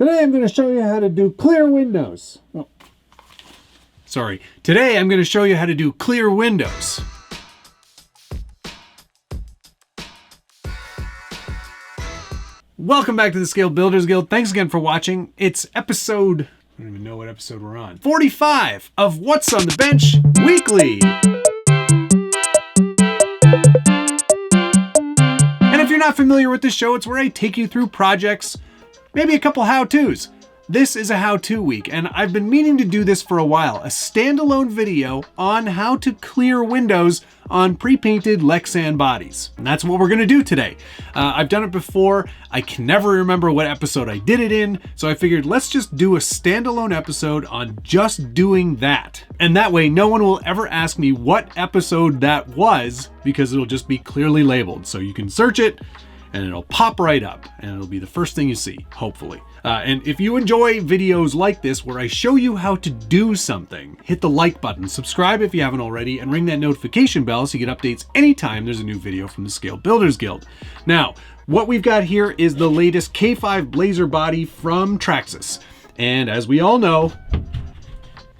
Today I'm going to show you how to do clear windows. Oh. Sorry. Today I'm going to show you how to do clear windows. Welcome back to the Scale Builders Guild. Thanks again for watching. It's episode, I don't even know what episode we're on, 45 of What's on the Bench Weekly. And if you're not familiar with this show, it's where I take you through projects, maybe a couple how-tos. This is a how-to week, and I've been meaning to do this for a while, a standalone video on how to clear windows on pre-painted Lexan bodies. And that's what we're gonna do today. I've done it before. I can never remember what episode I did it in, so I figured let's just do a standalone episode on just doing that. And that way, no one will ever ask me what episode that was, because it'll just be clearly labeled. So you can search it, and it'll pop right up, and it'll be the first thing you see, hopefully. And if you enjoy videos like this where I show you how to do something, hit the like button, subscribe if you haven't already, and ring that notification bell so you get updates anytime there's a new video from the Scale Builders Guild. Now, what we've got here is the latest K5 Blazer body from Traxxas. And as we all know,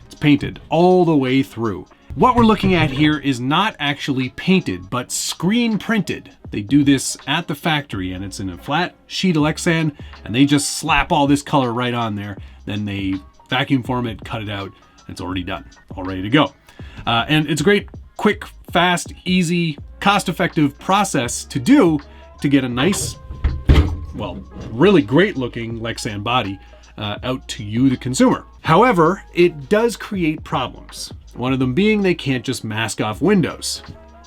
it's painted all the way through. What we're looking at here is not actually painted, but screen printed. They do this at the factory, and it's in a flat sheet of Lexan, and they just slap all this color right on there. Then they vacuum form it, cut it out, and it's already done, all ready to go. And it's a great, quick, fast, easy, cost-effective process to do to get a nice, well, really great looking Lexan body out to you, the consumer. However, it does create problems. One of them being they can't just mask off windows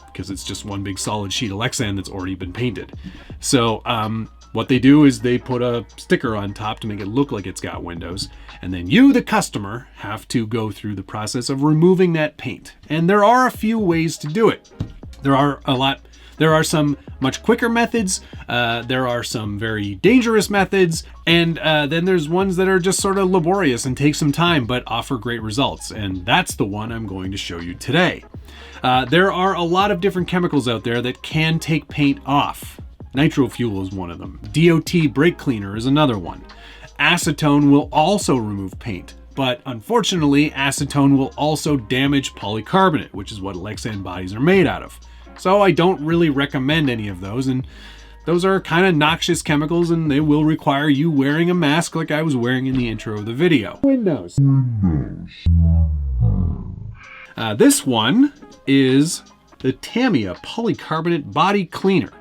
because it's just one big solid sheet of Lexan that's already been painted. So what they do is they put a sticker on top to make it look like it's got windows. And then you, the customer, have to go through the process of removing that paint. And there are a few ways to do it. There are some much quicker methods. There are some very dangerous methods. And then there's ones that are just sort of laborious and take some time, but offer great results. And that's the one I'm going to show you today. There are a lot of different chemicals out there that can take paint off. Nitro fuel is one of them. DOT brake cleaner is another one. Acetone will also remove paint. But unfortunately, acetone will also damage polycarbonate, which is what Lexan bodies are made out of. So I don't really recommend any of those, and those are kind of noxious chemicals, and they will require you wearing a mask like I was wearing in the intro of the video. Windows. This one is the Tamiya Polycarbonate Body Cleaner,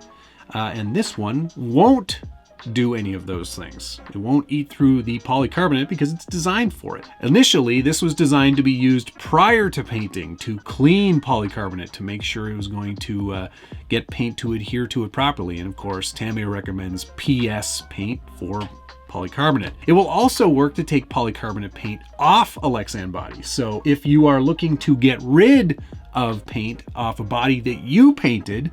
and this one won't do any of those things. It won't eat through the polycarbonate because it's designed for it. Initially, this was designed to be used prior to painting to clean polycarbonate to make sure it was going to get paint to adhere to it properly. And of course, Tamiya recommends PS paint for polycarbonate. It will also work to take polycarbonate paint off a Lexan body. So if you are looking to get rid of paint off a body that you painted,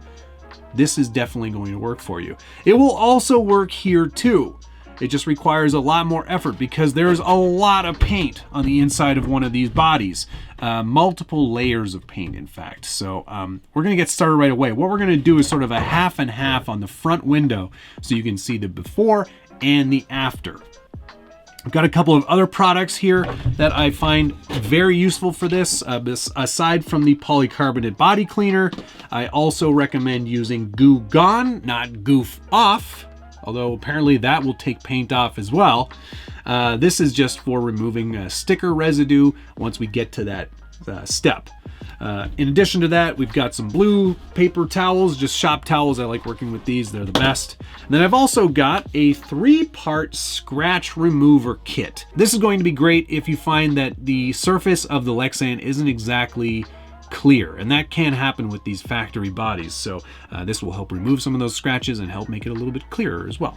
this is definitely going to work for you. It will also work here too. It just requires a lot more effort because there's a lot of paint on the inside of one of these bodies. Multiple layers of paint, in fact. So we're gonna get started right away. What we're gonna do is sort of a half and half on the front window so you can see the before and the after. I've got a couple of other products here that I find very useful for this. Aside from the polycarbonate body cleaner, I also recommend using Goo Gone, not Goof Off, although apparently that will take paint off as well. This is just for removing sticker residue once we get to that step. In addition to that, we've got some blue paper towels, just shop towels. I like working with these, they're the best. And then I've also got a 3-part scratch remover kit. This is going to be great if you find that the surface of the Lexan isn't exactly clear, and that can happen with these factory bodies. So this will help remove some of those scratches and help make it a little bit clearer as well.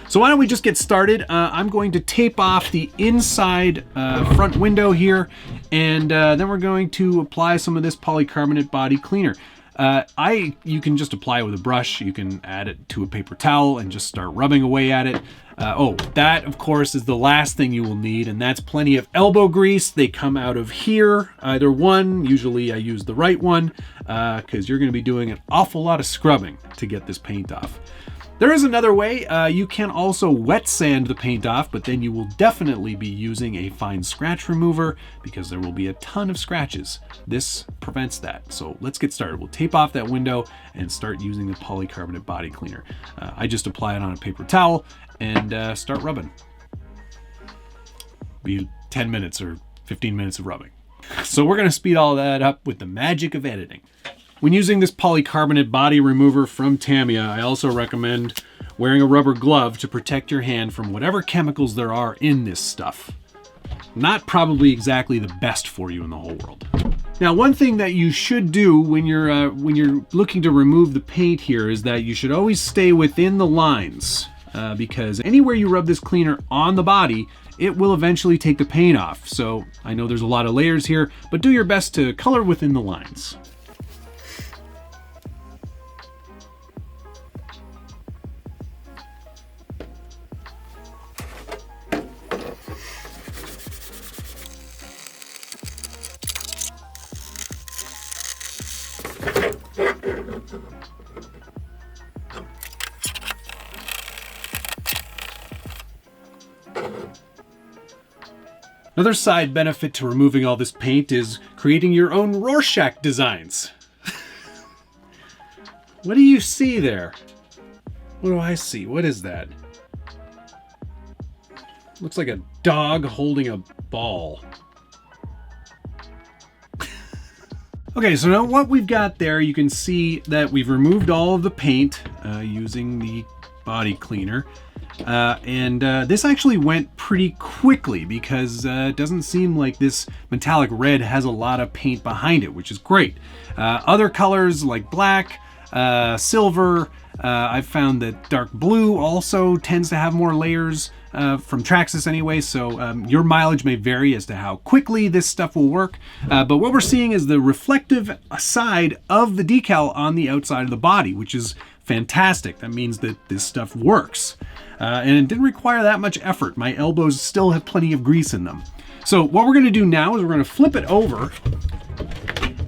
So why don't we just get started? I'm going to tape off the inside front window here, and then we're going to apply some of this polycarbonate body cleaner. You can just apply it with a brush. You can add it to a paper towel and just start rubbing away at it. That of course is the last thing you will need, and that's plenty of elbow grease. They come out of here, either one. Usually I use the right one because you're going to be doing an awful lot of scrubbing to get this paint off. There is another way. You can also wet sand the paint off, but then you will definitely be using a fine scratch remover because there will be a ton of scratches. This prevents that. So let's get started. We'll tape off that window and start using the polycarbonate body cleaner. I just apply it on a paper towel and start rubbing. Be 10 minutes or 15 minutes of rubbing. So we're going to speed all that up with the magic of editing. When using this polycarbonate body remover from Tamiya, I also recommend wearing a rubber glove to protect your hand from whatever chemicals there are in this stuff. Not probably exactly the best for you in the whole world. Now, one thing that you should do when you're looking to remove the paint here is that you should always stay within the lines because anywhere you rub this cleaner on the body, it will eventually take the paint off. So I know there's a lot of layers here, but do your best to color within the lines. Another side benefit to removing all this paint is creating your own Rorschach designs. What do you see there? What do I see? What is that? Looks like a dog holding a ball. Okay, so now what we've got there, you can see that we've removed all of the paint using the body cleaner. This actually went pretty quickly because it doesn't seem like this metallic red has a lot of paint behind it, which is great. Other colors like black, silver, I've found that dark blue also tends to have more layers from Traxxas anyway, so your mileage may vary as to how quickly this stuff will work. But what we're seeing is the reflective side of the decal on the outside of the body, which is fantastic. That means that this stuff works. And it didn't require that much effort. My elbows still have plenty of grease in them. So what we're going to do now is we're going to flip it over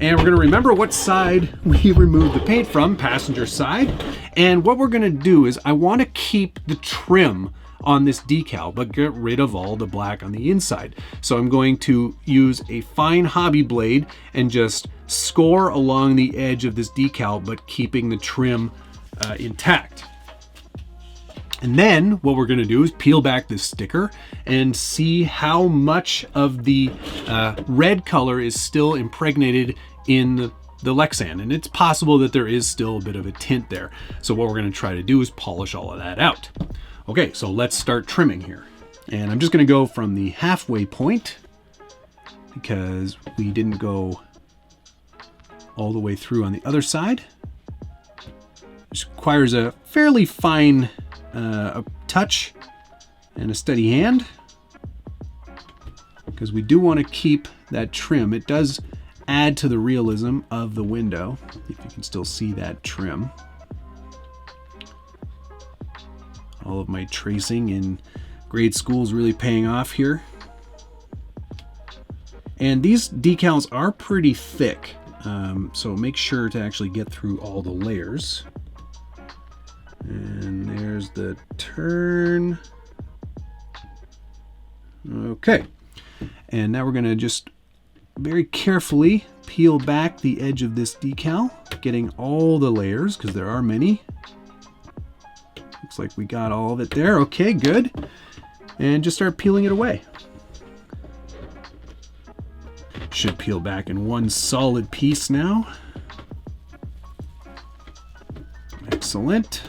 and we're going to remember what side we removed the paint from, passenger side. And what we're going to do is I want to keep the trim on this decal, but get rid of all the black on the inside. So I'm going to use a fine hobby blade and just score along the edge of this decal, but keeping the trim intact. And then what we're going to do is peel back this sticker and see how much of the red color is still impregnated in the Lexan. And it's possible that there is still a bit of a tint there. So what we're going to try to do is polish all of that out. Okay, so let's start trimming here. And I'm just going to go from the halfway point because we didn't go all the way through on the other side. This requires a fairly fine a touch and a steady hand because we do want to keep that trim. It does add to the realism of the window, if you can still see that trim. All of my tracing in grade school is really paying off here. And these decals are pretty thick, so make sure to actually get through all the layers. And there's the turn. Okay. And now we're going to just very carefully peel back the edge of this decal, getting all the layers because there are many. Looks like we got all of it there. Okay, good. And just start peeling it away. Should peel back in one solid piece now. Excellent.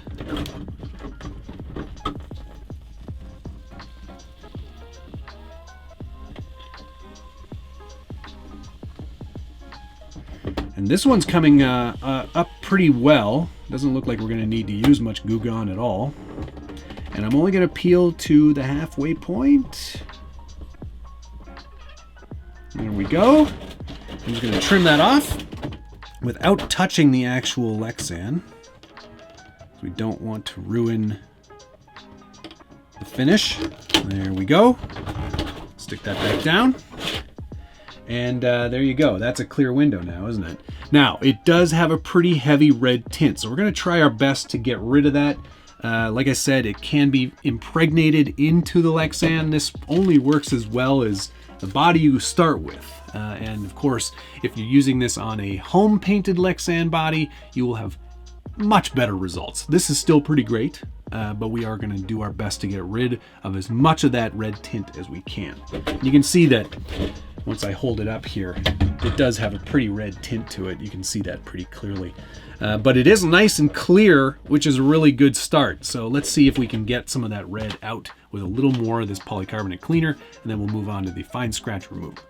And this one's coming up pretty well. Doesn't look like we're going to need to use much Goo Gone at all. And I'm only going to peel to the halfway point. There we go. I'm just going to trim that off without touching the actual Lexan. We don't want to ruin the finish. There we go. Stick that back down. And there you go. That's a clear window now, isn't it? Now, it does have a pretty heavy red tint, so we're going to try our best to get rid of that Like I said, it can be impregnated into the Lexan. This only works as well as the body you start with. And of course, if you're using this on a home painted Lexan body, you will have much better results. This is still pretty great, but we are going to do our best to get rid of as much of that red tint as we can. And you can see that once I hold it up here, it does have a pretty red tint to it. You can see that pretty clearly. But it is nice and clear, which is a really good start. So let's see if we can get some of that red out with a little more of this polycarbonate cleaner, and then we'll move on to the fine scratch remover.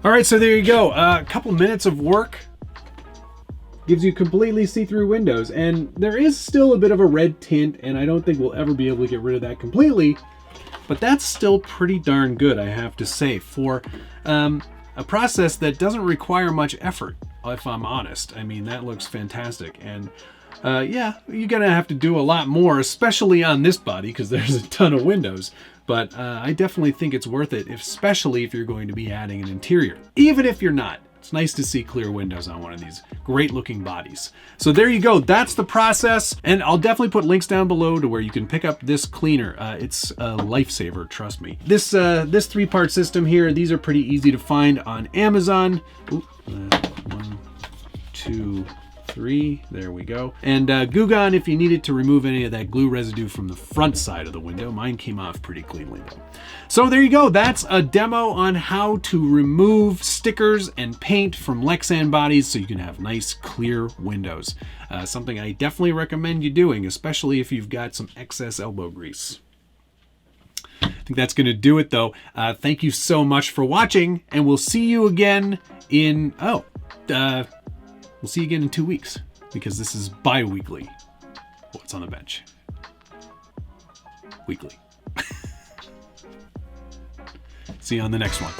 All right, so there you go. A couple minutes of work gives you completely see-through windows, and there is still a bit of a red tint, and I don't think we'll ever be able to get rid of that completely, but that's still pretty darn good, I have to say, for a process that doesn't require much effort, if I'm honest. I mean, that looks fantastic, and yeah, you're gonna have to do a lot more, especially on this body, because there's a ton of windows. But I definitely think it's worth it, especially if you're going to be adding an interior. Even if you're not, it's nice to see clear windows on one of these great looking bodies. So there you go, that's the process. And I'll definitely put links down below to where you can pick up this cleaner. It's a lifesaver, trust me. This 3-part system here, these are pretty easy to find on Amazon. Ooh, 1, 2, 3, there we go. And Goo Gone if you needed to remove any of that glue residue from the front side of the window. Mine came off pretty cleanly though. So there you go, that's a demo on how to remove stickers and paint from Lexan bodies so you can have nice clear windows. Something I definitely recommend you doing, especially if you've got some excess elbow grease. I think that's going to do it though. Thank you so much for watching, and we'll see you again in, we'll see you again in 2 weeks, because this is bi-weekly. What's on the bench? Weekly. See you on the next one.